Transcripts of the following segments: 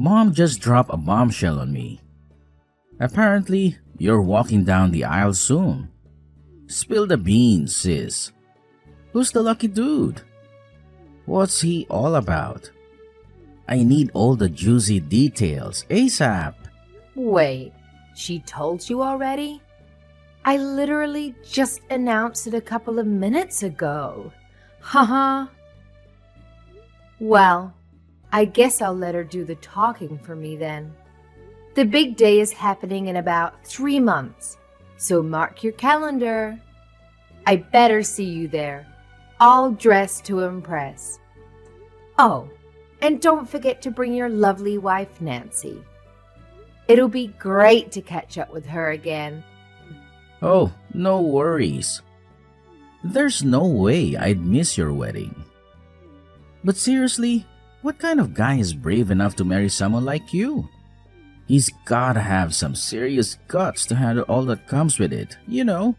Mom just dropped a bombshell on me. Apparently, you're walking down the aisle soon. Spill the beans, sis. Who's the lucky dude? What's he all about? I need all the juicy details ASAP. Wait, she told you already? I literally just announced it a couple of minutes ago. Haha. Well, I guess I'll let her do the talking for me then. The big day is happening in about 3 months, so mark your calendar. I better see you there, all dressed to impress. Oh, and don't forget to bring your lovely wife, Nancy. It'll be great to catch up with her again. Oh, no worries. There's no way I'd miss your wedding. But seriously, what kind of guy is brave enough to marry someone like you? He's gotta have some serious guts to handle all that comes with it, you know?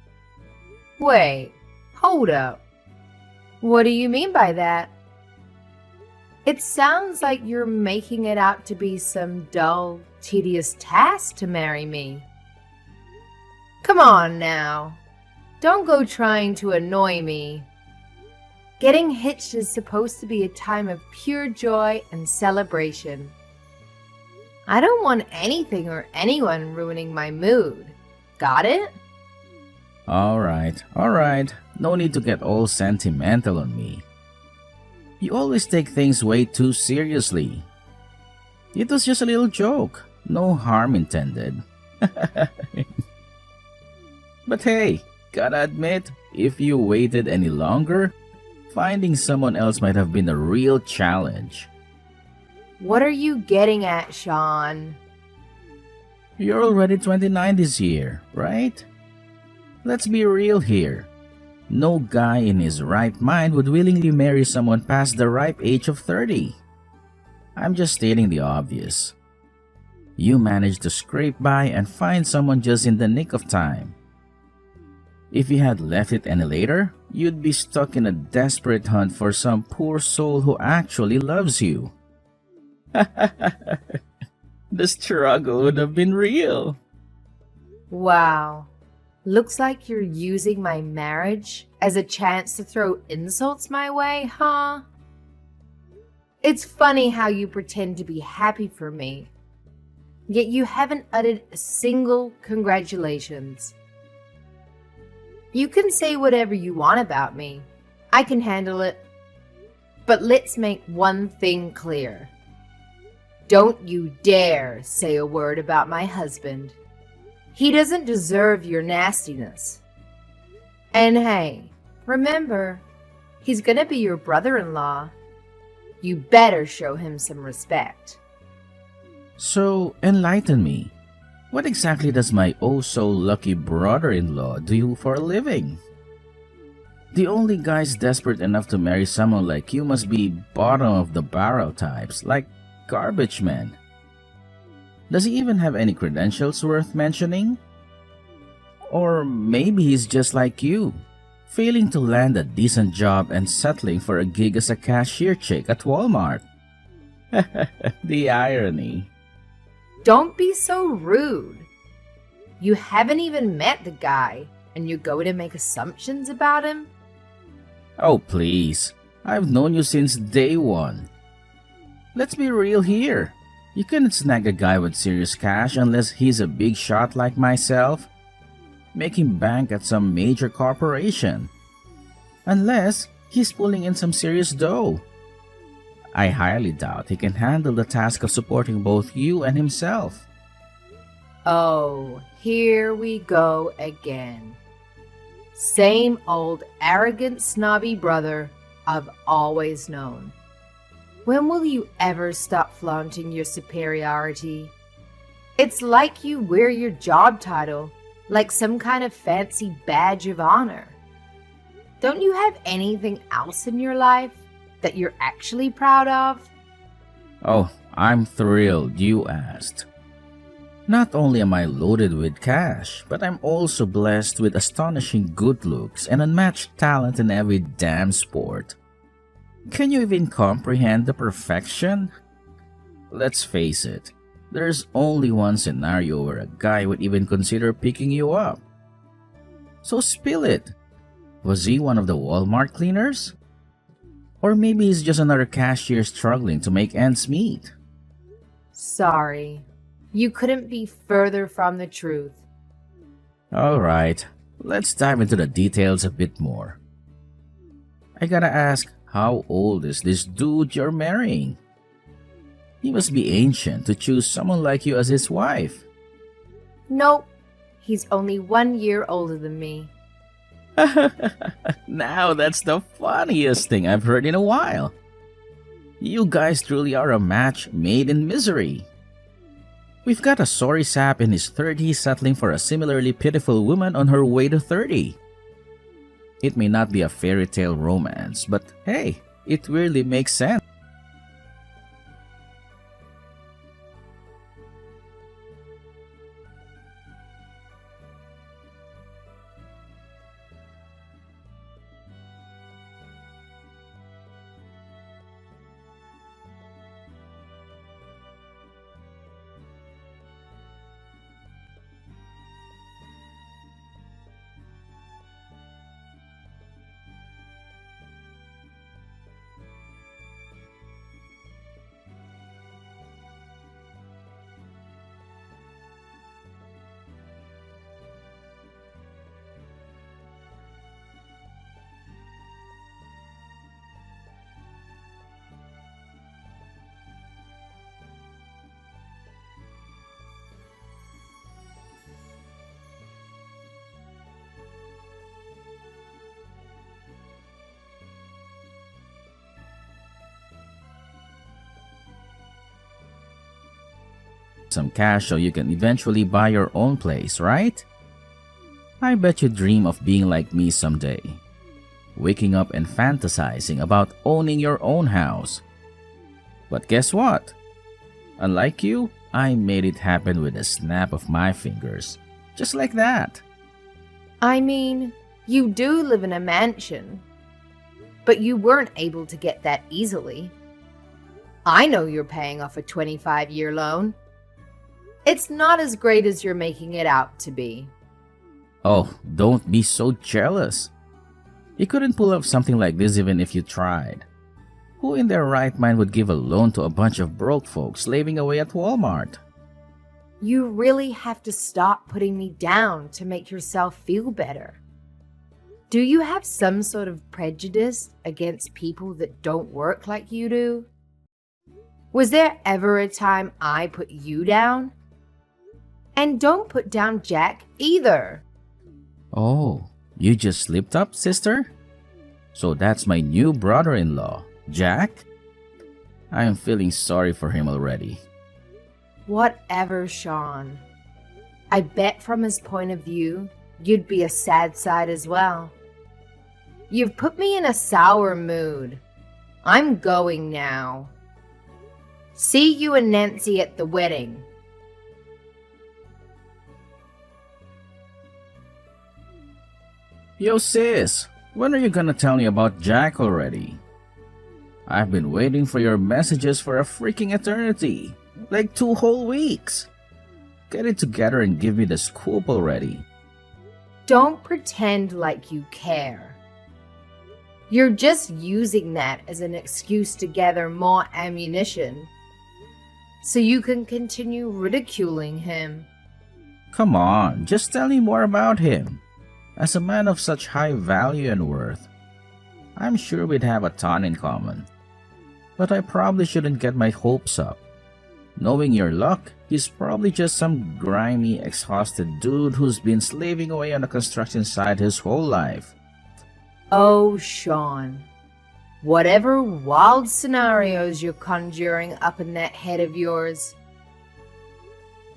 Wait, hold up. What do you mean by that? It sounds like you're making it out to be some dull, tedious task to marry me. Come on now. Don't go trying to annoy me. Getting hitched is supposed to be a time of pure joy and celebration. I don't want anything or anyone ruining my mood. Got it? Alright. No need to get all sentimental on me. You always take things way too seriously. It was just a little joke. No harm intended. But hey, gotta admit, if you waited any longer, finding someone else might have been a real challenge. What are you getting at, Sean? You're already 29 this year, right? Let's be real here. No guy in his right mind would willingly marry someone past the ripe age of 30. I'm just stating the obvious. You managed to scrape by and find someone just in the nick of time. If you had left it any later, you'd be stuck in a desperate hunt for some poor soul who actually loves you. The struggle would have been real. Wow. Looks like you're using my marriage as a chance to throw insults my way, huh? It's funny how you pretend to be happy for me, yet you haven't uttered a single congratulations. You can say whatever you want about me. I can handle it. But let's make one thing clear. Don't you dare say a word about my husband. He doesn't deserve your nastiness. And hey, remember, he's gonna be your brother-in-law. You better show him some respect. So, enlighten me. What exactly does my oh-so-lucky brother-in-law do for a living? The only guys desperate enough to marry someone like you must be bottom-of-the-barrel types, like garbage men. Does he even have any credentials worth mentioning? Or maybe he's just like you, failing to land a decent job and settling for a gig as a cashier chick at Walmart. The irony. Don't be so rude. You haven't even met the guy, and you're going to make assumptions about him? Oh, please. I've known you since day one. Let's be real here. You couldn't snag a guy with serious cash unless he's a big shot like myself, making bank at some major corporation. Unless he's pulling in some serious dough. I highly doubt he can handle the task of supporting both you and himself. Oh, here we go again. Same old arrogant, snobby brother I've always known. When will you ever stop flaunting your superiority? It's like you wear your job title like some kind of fancy badge of honor. Don't you have anything else in your life that you're actually proud of? Oh, I'm thrilled you asked. Not only am I loaded with cash, but I'm also blessed with astonishing good looks and unmatched talent in every damn sport. Can you even comprehend the perfection? let's face it, there's only one scenario where a guy would even consider picking you up. So spill it. Was he one of the Walmart cleaners? Or maybe he's just another cashier struggling to make ends meet. Sorry. You couldn't be further from the truth. Alright, let's dive into the details a bit more. I gotta ask, how old is this dude you're marrying? He must be ancient to choose someone like you as his wife. Nope. He's only 1 year older than me. Now that's the funniest thing I've heard in a while. You guys truly are a match made in misery. We've got a sorry sap in his 30s settling for a similarly pitiful woman on her way to 30. It may not be a fairy tale romance, but hey, it really makes sense. Some cash so you can eventually buy your own place, right? I bet you dream of being like me someday. Waking up and fantasizing about owning your own house. But guess what? Unlike you, I made it happen with a snap of my fingers. Just like that. I mean, you do live in a mansion, but you weren't able to get that easily. I know you're paying off a 25-year loan. It's not as great as you're making it out to be. Oh, don't be so jealous. You couldn't pull off something like this even if you tried. Who in their right mind would give a loan to a bunch of broke folks slaving away at Walmart? You really have to stop putting me down to make yourself feel better. Do you have some sort of prejudice against people that don't work like you do? Was there ever a time I put you down? And don't put down Jack either. Oh, you just slipped up, sister? So that's my new brother-in-law, Jack? I am feeling sorry for him already. Whatever, Sean. I bet from his point of view, you'd be a sad sight as well. You've put me in a sour mood. I'm going now. See you and Nancy at the wedding. Yo sis, when are you gonna tell me about Jack already? I've been waiting for your messages for a freaking eternity. Like 2 whole weeks. Get it together and give me the scoop already. Don't pretend like you care. You're just using that as an excuse to gather more ammunition so you can continue ridiculing him. Come on, just tell me more about him. As a man of such high value and worth, I'm sure we'd have a ton in common. But I probably shouldn't get my hopes up. Knowing your luck, he's probably just some grimy, exhausted dude who's been slaving away on the construction site his whole life. Oh, Sean. Whatever wild scenarios you're conjuring up in that head of yours,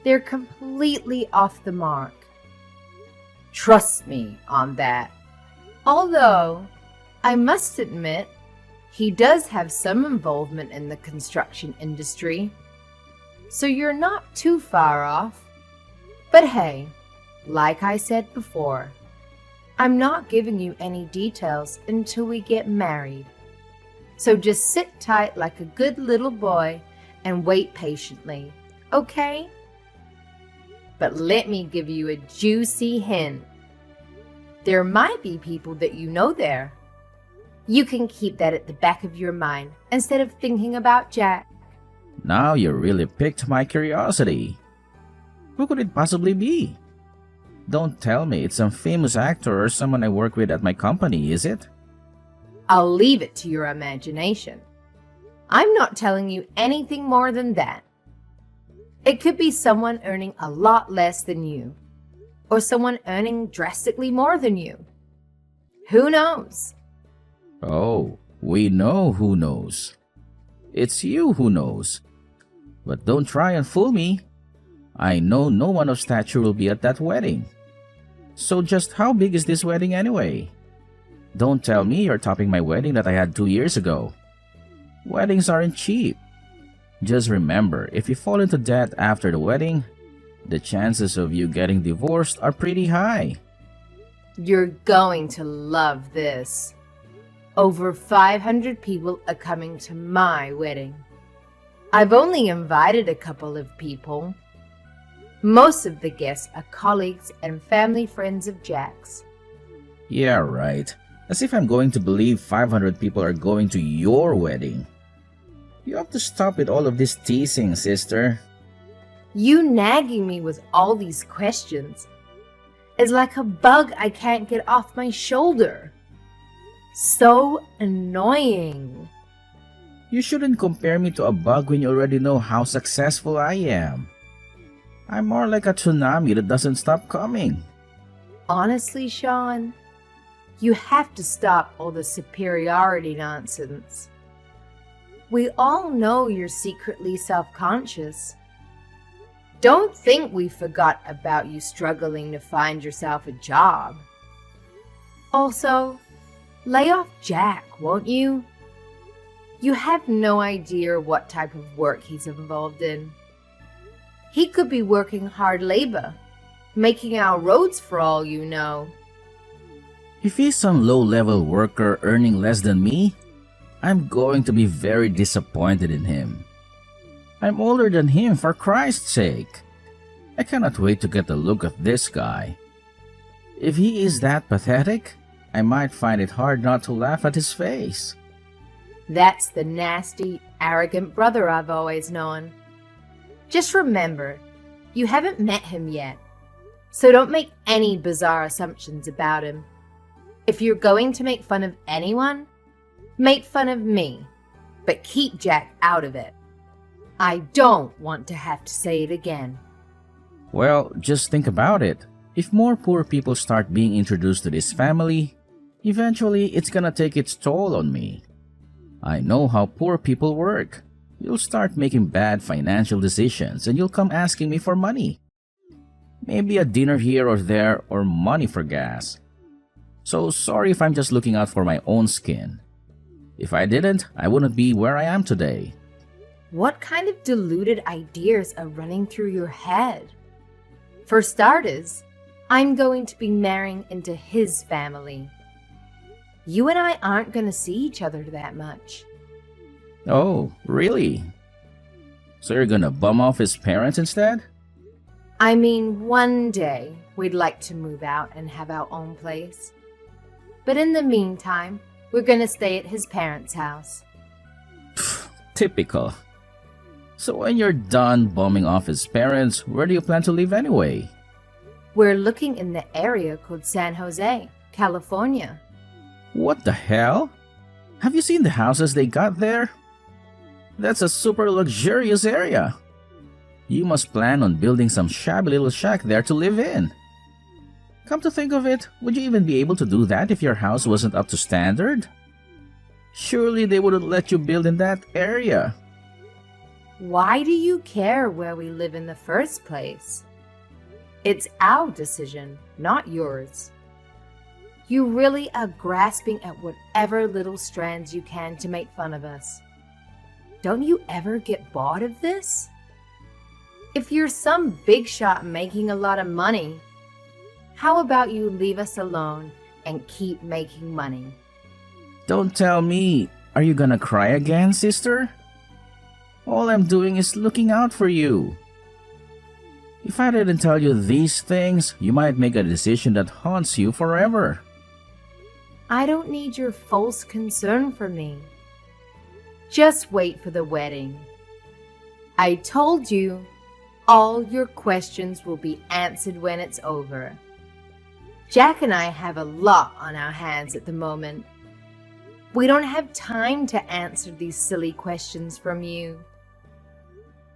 they're completely off the mark. Trust me on that. Although, I must admit, he does have some involvement in the construction industry, so you're not too far off. But hey, like I said before, I'm not giving you any details until we get married. So just sit tight like a good little boy and wait patiently, okay? But let me give you a juicy hint. There might be people that you know there. You can keep that at the back of your mind instead of thinking about Jack. Now you really piqued my curiosity. Who could it possibly be? Don't tell me it's some famous actor or someone I work with at my company, is it? I'll leave it to your imagination. I'm not telling you anything more than that. It could be someone earning a lot less than you, or someone earning drastically more than you. Who knows? Oh, we know who knows. It's you who knows. But don't try and fool me. I know no one of stature will be at that wedding. So just how big is this wedding anyway? Don't tell me you're topping my wedding that I had 2 years ago. Weddings aren't cheap. Just remember, if you fall into debt after the wedding, the chances of you getting divorced are pretty high. You're going to love this. Over 500 people are coming to my wedding. I've only invited a couple of people. Most of the guests are colleagues and family friends of Jack's. Yeah, right. As if I'm going to believe 500 people are going to your wedding. You have to stop with all of this teasing, sister. You nagging me with all these questions is like a bug I can't get off my shoulder. So annoying. You shouldn't compare me to a bug when you already know how successful I am. I'm more like a tsunami that doesn't stop coming. Honestly, Sean, you have to stop all the superiority nonsense. We all know you're secretly self-conscious. Don't think we forgot about you struggling to find yourself a job. Also, lay off Jack, won't you? You have no idea what type of work he's involved in. He could be working hard labor, making our roads for all you know. If he's some low-level worker earning less than me, I'm going to be very disappointed in him. I'm older than him, for Christ's sake. I cannot wait to get a look at this guy. If he is that pathetic, I might find it hard not to laugh at his face. That's the nasty, arrogant brother I've always known. Just remember, you haven't met him yet, so don't make any bizarre assumptions about him. If you're going to make fun of anyone, make fun of me, but keep Jack out of it. I don't want to have to say it again. Well, just think about it. If more poor people start being introduced to this family, eventually it's gonna take its toll on me. I know how poor people work. You'll start making bad financial decisions and you'll come asking me for money. Maybe a dinner here or there or money for gas. So sorry if I'm just looking out for my own skin. If I didn't, I wouldn't be where I am today. What kind of deluded ideas are running through your head? For starters, I'm going to be marrying into his family. You and I aren't going to see each other that much. Oh, really? So you're gonna bum off his parents instead? I mean, one day we'd like to move out and have our own place. But in the meantime, we're going to stay at his parents' house. Typical. So when you're done bumming off his parents, where do you plan to live anyway? We're looking in the area called San Jose, California. What the hell? Have you seen the houses they got there? That's a super luxurious area. You must plan on building some shabby little shack there to live in. Come to think of it, would you even be able to do that if your house wasn't up to standard? Surely they wouldn't let you build in that area. Why do you care where we live in the first place? It's our decision, not yours. You really are grasping at whatever little strands you can to make fun of us. Don't you ever get bored of this? If you're some big shot making a lot of money, how about you leave us alone and keep making money? Don't tell me. Are you gonna cry again, sister? All I'm doing is looking out for you. If I didn't tell you these things, you might make a decision that haunts you forever. I don't need your false concern for me. Just wait for the wedding. I told you, all your questions will be answered when it's over. Jack and I have a lot on our hands at the moment. We don't have time to answer these silly questions from you.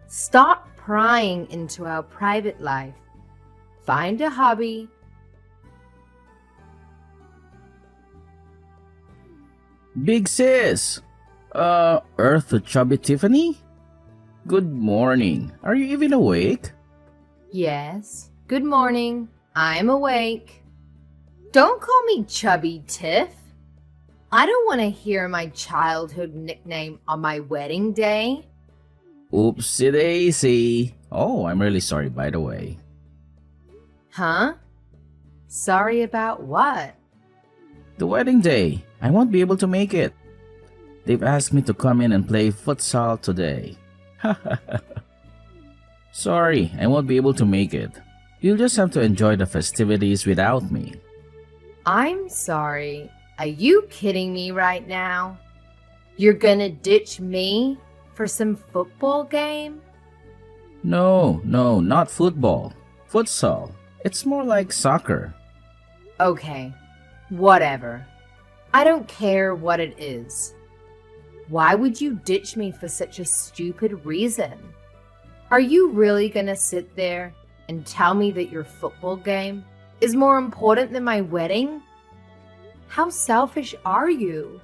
Stop prying into our private life. Find a hobby. Big sis! Earth to Chubby Tiffany? Good morning. Are you even awake? Yes. Good morning. I'm awake. Don't call me Chubby Tiff. I don't want to hear my childhood nickname on my wedding day. Oopsie daisy. Oh, I'm really sorry, by the way. Huh? Sorry about what? The wedding day. I won't be able to make it. They've asked me to come in and play futsal today. Sorry, I won't be able to make it. You'll just have to enjoy the festivities without me. I'm sorry. Are you kidding me right now? You're gonna ditch me for some football game? No, not football. Futsal. It's more like soccer. Okay, whatever. I don't care what it is. Why would you ditch me for such a stupid reason? Are you really gonna sit there and tell me that your football game is more important than my wedding? How selfish are you?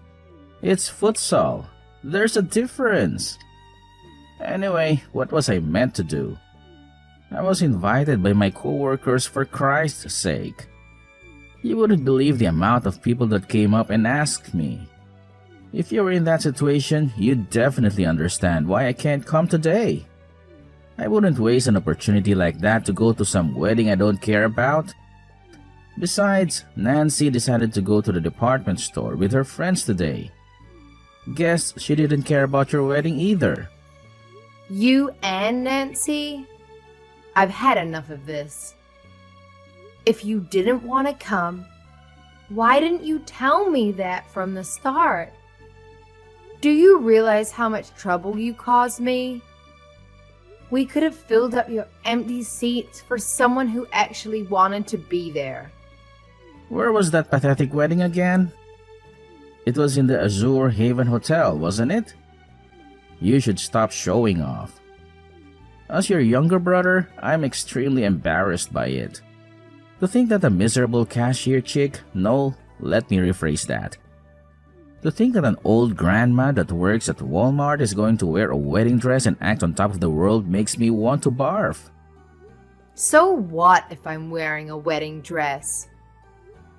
It's futsal. There's a difference. Anyway, what was I meant to do? I was invited by my coworkers for Christ's sake. You wouldn't believe the amount of people that came up and asked me. If you were in that situation, you'd definitely understand why I can't come today. I wouldn't waste an opportunity like that to go to some wedding I don't care about. Besides, Nancy decided to go to the department store with her friends today. Guess she didn't care about your wedding either. You and Nancy? I've had enough of this. If you didn't want to come, why didn't you tell me that from the start? Do you realize how much trouble you caused me? We could have filled up your empty seats for someone who actually wanted to be there. Where was that pathetic wedding again? It was in the Azure Haven Hotel, wasn't it? You should stop showing off. As your younger brother, I'm extremely embarrassed by it. To think that a miserable cashier chick, no, let me rephrase that. To think that an old grandma that works at Walmart is going to wear a wedding dress and act on top of the world makes me want to barf. So what if I'm wearing a wedding dress?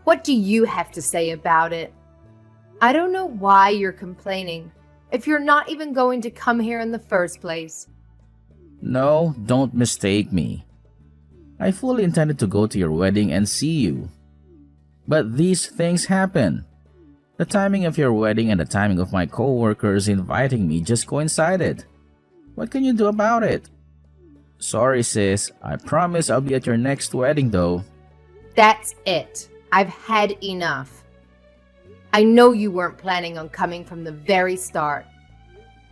What do you have to say about it? I don't know why you're complaining if you're not even going to come here in the first place. No, don't mistake me. I fully intended to go to your wedding and see you. But these things happen. The timing of your wedding and the timing of my co-workers inviting me just coincided. What can you do about it? Sorry sis, I promise I'll be at your next wedding though. That's it. I've had enough. I know you weren't planning on coming from the very start.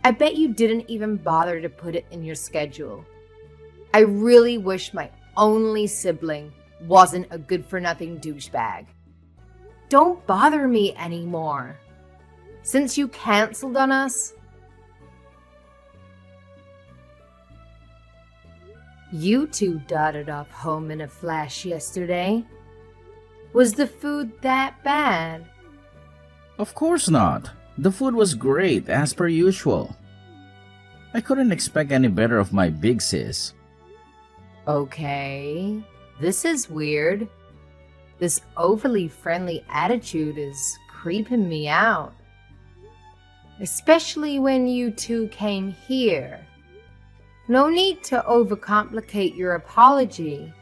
I bet you didn't even bother to put it in your schedule. I really wish my only sibling wasn't a good-for-nothing douchebag. Don't bother me anymore. Since you canceled on us, you two darted off home in a flash yesterday. Was the food that bad? Of course not. The food was great as per usual. I couldn't expect any better of my big sis. Okay, this is weird. This overly friendly attitude is creeping me out. Especially when you two came here. No need to overcomplicate your apology.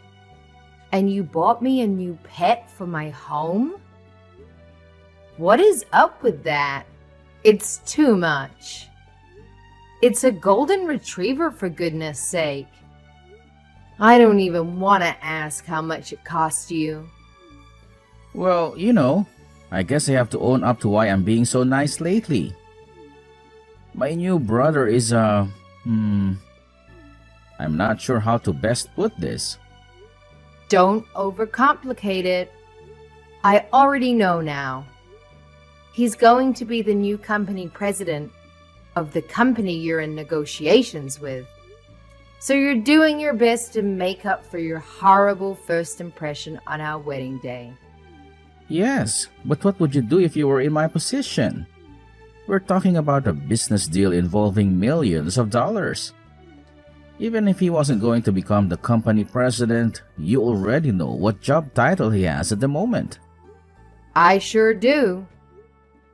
And you bought me a new pet for my home? What is up with that? It's too much. It's a golden retriever, for goodness sake. I don't even want to ask how much it cost you. Well, I guess I have to own up to why I'm being so nice lately. My new brother is I'm not sure how to best put this. Don't overcomplicate it. I already know now. He's going to be the new company president of the company you're in negotiations with. So you're doing your best to make up for your horrible first impression on our wedding day. Yes, but what would you do if you were in my position? We're talking about a business deal involving millions of dollars. Even if he wasn't going to become the company president, you already know what job title he has at the moment. I sure do.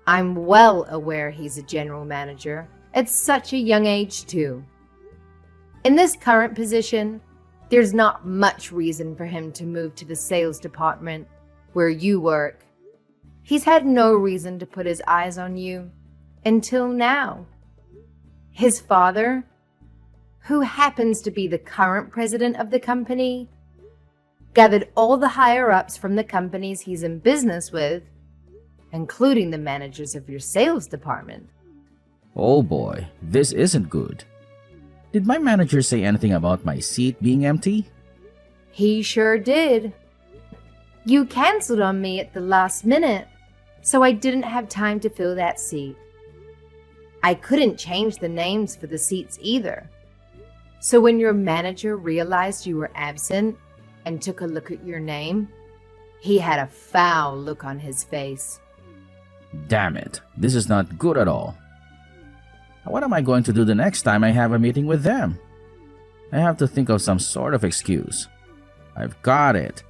I'm well aware he's a general manager at such a young age, too. In this current position, there's not much reason for him to move to the sales department where you work. He's had no reason to put his eyes on you until now. His father, who happens to be the current president of the company, gathered all the higher-ups from the companies he's in business with, including the managers of your sales department. Oh boy, this isn't good. Did my manager say anything about my seat being empty? He sure did. You canceled on me at the last minute, so I didn't have time to fill that seat. I couldn't change the names for the seats either. So when your manager realized you were absent and took a look at your name, he had a foul look on his face. Damn it, this is not good at all. What am I going to do the next time I have a meeting with them? I have to think of some sort of excuse. I've got it.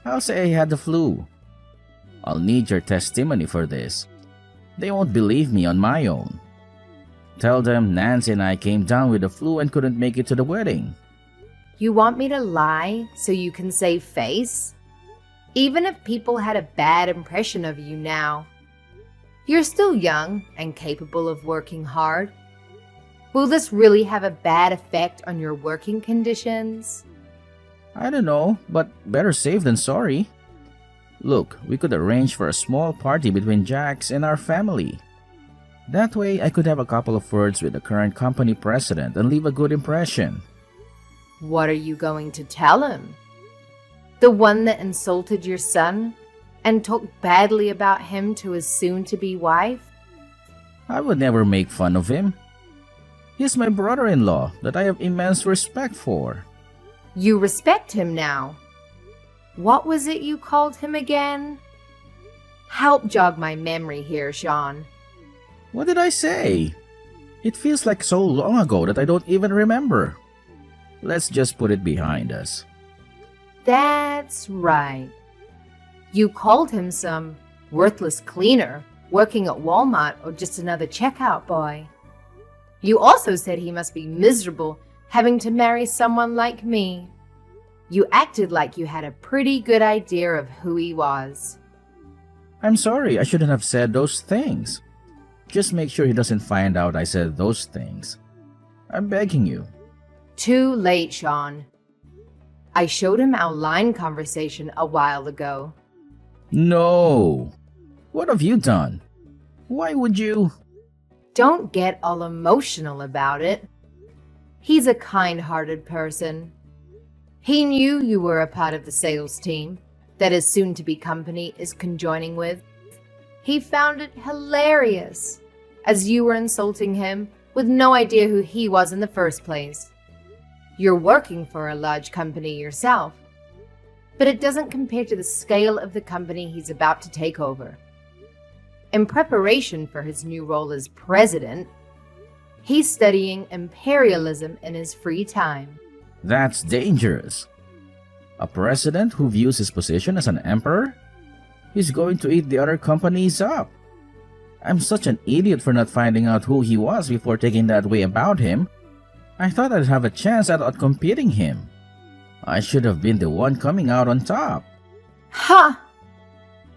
I'll say I had the flu. I'll need your testimony for this. They won't believe me on my own. Tell them Nancy and I came down with the flu and couldn't make it to the wedding. You want me to lie so you can save face? Even if people had a bad impression of you now, you're still young and capable of working hard. Will this really have a bad effect on your working conditions? I don't know, but better safe than sorry. Look, we could arrange for a small party between Jax and our family. That way, I could have a couple of words with the current company president and leave a good impression. What are you going to tell him? The one that insulted your son and talked badly about him to his soon-to-be wife? I would never make fun of him. He's my brother-in-law that I have immense respect for. You respect him now. What was it you called him again? Help jog my memory here, Sean. What did I say? It feels like so long ago that I don't even remember. Let's just put it behind us. That's right. You called him some worthless cleaner working at Walmart or just another checkout boy. You also said he must be miserable having to marry someone like me. You acted like you had a pretty good idea of who he was. I'm sorry, I shouldn't have said those things. Just make sure he doesn't find out I said those things. I'm begging you. Too late, Sean. I showed him our line conversation a while ago. No! What have you done? Why would you? Don't get all emotional about it. He's a kind-hearted person. He knew you were a part of the sales team that his soon-to-be company is conjoining with. He found it hilarious, as you were insulting him with no idea who he was in the first place. You're working for a large company yourself, but it doesn't compare to the scale of the company he's about to take over. In preparation for his new role as president, he's studying imperialism in his free time. That's dangerous. A president who views his position as an emperor? He's going to eat the other companies up. I'm such an idiot for not finding out who he was before taking that way about him. I thought I'd have a chance at outcompeting him. I should have been the one coming out on top. Ha!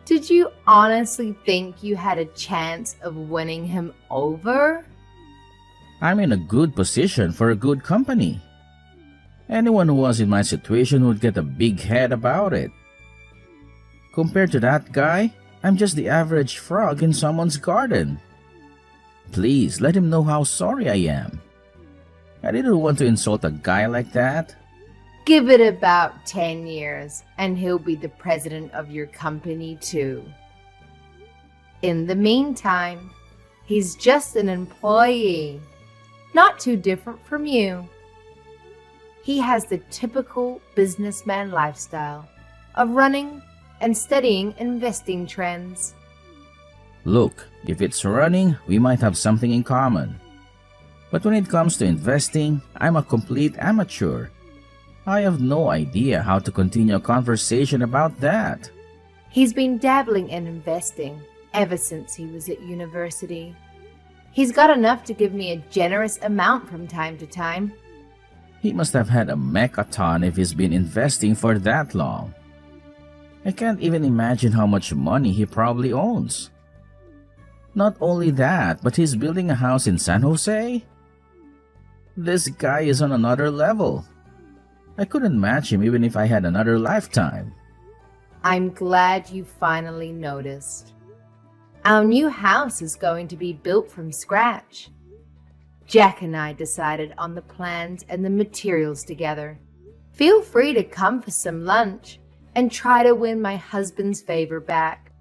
Did you honestly think you had a chance of winning him over? I'm in a good position for a good company. Anyone who was in my situation would get a big head about it. Compared to that guy, I'm just the average frog in someone's garden. Please let him know how sorry I am. I didn't want to insult a guy like that. Give it about 10 years and he'll be the president of your company too. In the meantime, he's just an employee, not too different from you. He has the typical businessman lifestyle of running and studying investing trends. Look, if it's running, we might have something in common. But when it comes to investing, I'm a complete amateur. I have no idea how to continue a conversation about that. He's been dabbling in investing ever since he was at university. He's got enough to give me a generous amount from time to time. He must have had a mechaton if he's been investing for that long. I can't even imagine how much money he probably owns. Not only that, but he's building a house in San Jose? This guy is on another level. I couldn't match him even if I had another lifetime. I'm glad you finally noticed. Our new house is going to be built from scratch. Jack and I decided on the plans and the materials together. Feel free to come for some lunch and try to win my husband's favor back.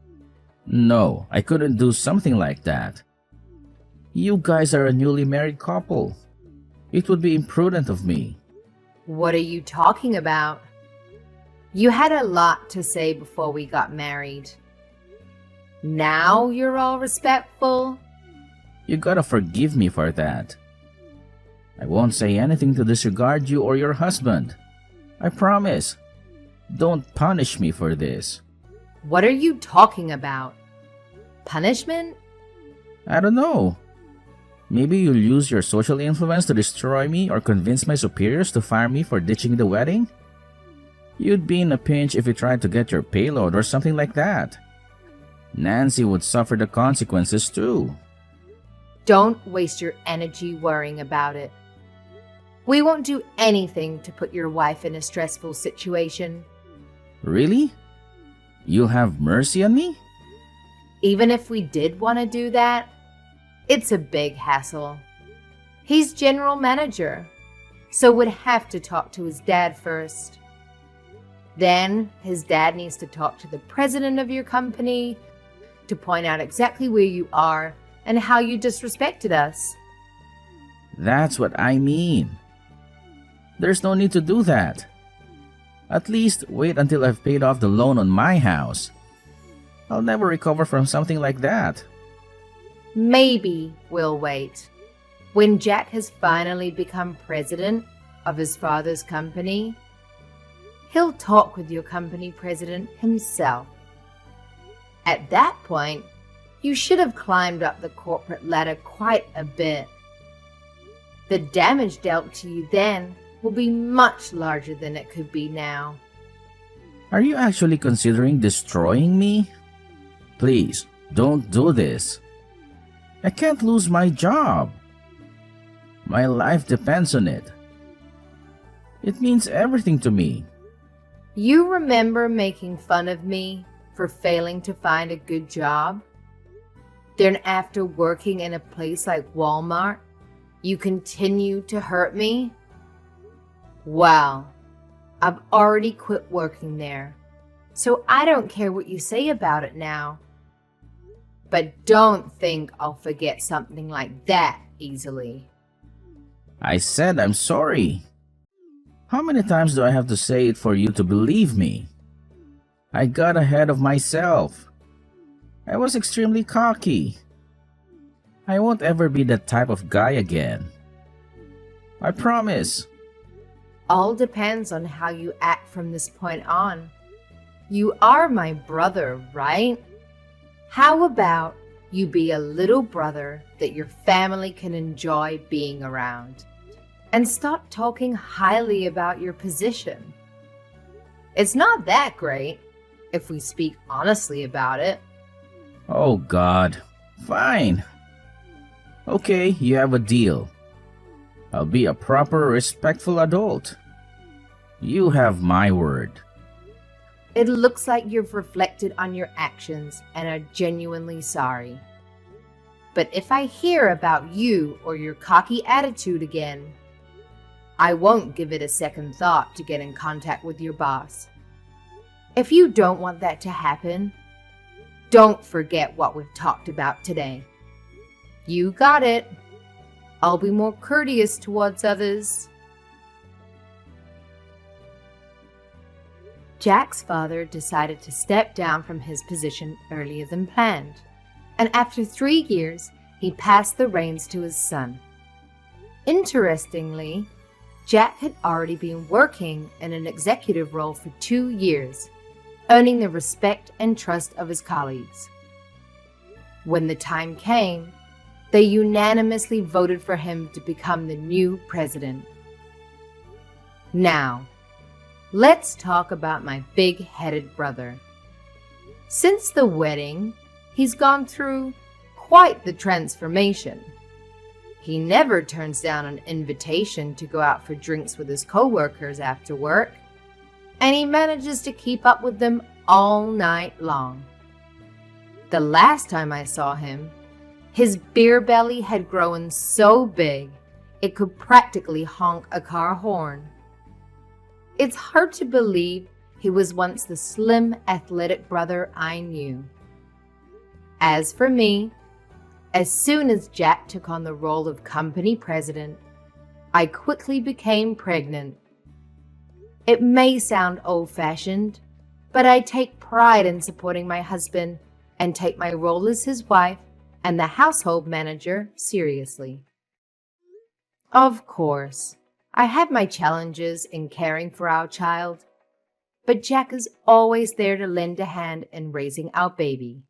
No, I couldn't do something like that. You guys are a newly married couple. It would be imprudent of me. What are you talking about? You had a lot to say before we got married. Now you're all respectful? You gotta forgive me for that. I won't say anything to disregard you or your husband. I promise. Don't punish me for this. What are you talking about? Punishment? I don't know. Maybe you'll use your social influence to destroy me or convince my superiors to fire me for ditching the wedding? You'd be in a pinch if you tried to get your payload or something like that. Nancy would suffer the consequences too. Don't waste your energy worrying about it. We won't do anything to put your wife in a stressful situation. Really? You'll have mercy on me? Even if we did want to do that, it's a big hassle. He's general manager, so would have to talk to his dad first. Then his dad needs to talk to the president of your company to point out exactly where you are and how you disrespected us. That's what I mean. There's no need to do that. At least wait until I've paid off the loan on my house. I'll never recover from something like that. Maybe we'll wait. When Jack has finally become president of his father's company, he'll talk with your company president himself. At that point, you should have climbed up the corporate ladder quite a bit. The damage dealt to you then will be much larger than it could be now. Are you actually considering destroying me? Please, don't do this. I can't lose my job. My life depends on it. It means everything to me. You remember making fun of me for failing to find a good job? Then after working in a place like Walmart, you continue to hurt me? Well, I've already quit working there, so I don't care what you say about it now. But don't think I'll forget something like that easily. I said I'm sorry. How many times do I have to say it for you to believe me? I got ahead of myself. I was extremely cocky. I won't ever be that type of guy again. I promise. All depends on how you act from this point on. You are my brother, right? How about you be a little brother that your family can enjoy being around? And stop talking highly about your position. It's not that great, if we speak honestly about it. Oh God. Fine. Okay, you have a deal. I'll be a proper, respectful adult. You have my word. It looks like you've reflected on your actions and are genuinely sorry. But if I hear about you or your cocky attitude again, I won't give it a second thought to get in contact with your boss. If you don't want that to happen, don't forget what we've talked about today. You got it. I'll be more courteous towards others. Jack's father decided to step down from his position earlier than planned, and after 3 years, he passed the reins to his son. Interestingly, Jack had already been working in an executive role for 2 years, earning the respect and trust of his colleagues. When the time came, they unanimously voted for him to become the new president. Now, let's talk about my big-headed brother. Since the wedding, he's gone through quite the transformation. He never turns down an invitation to go out for drinks with his coworkers after work, and he manages to keep up with them all night long. The last time I saw him, his beer belly had grown so big it could practically honk a car horn. It's hard to believe he was once the slim, athletic brother I knew. As for me, as soon as Jack took on the role of company president, I quickly became pregnant. It may sound old-fashioned, but I take pride in supporting my husband and take my role as his wife and the household manager seriously. Of course, I have my challenges in caring for our child, but Jack is always there to lend a hand in raising our baby.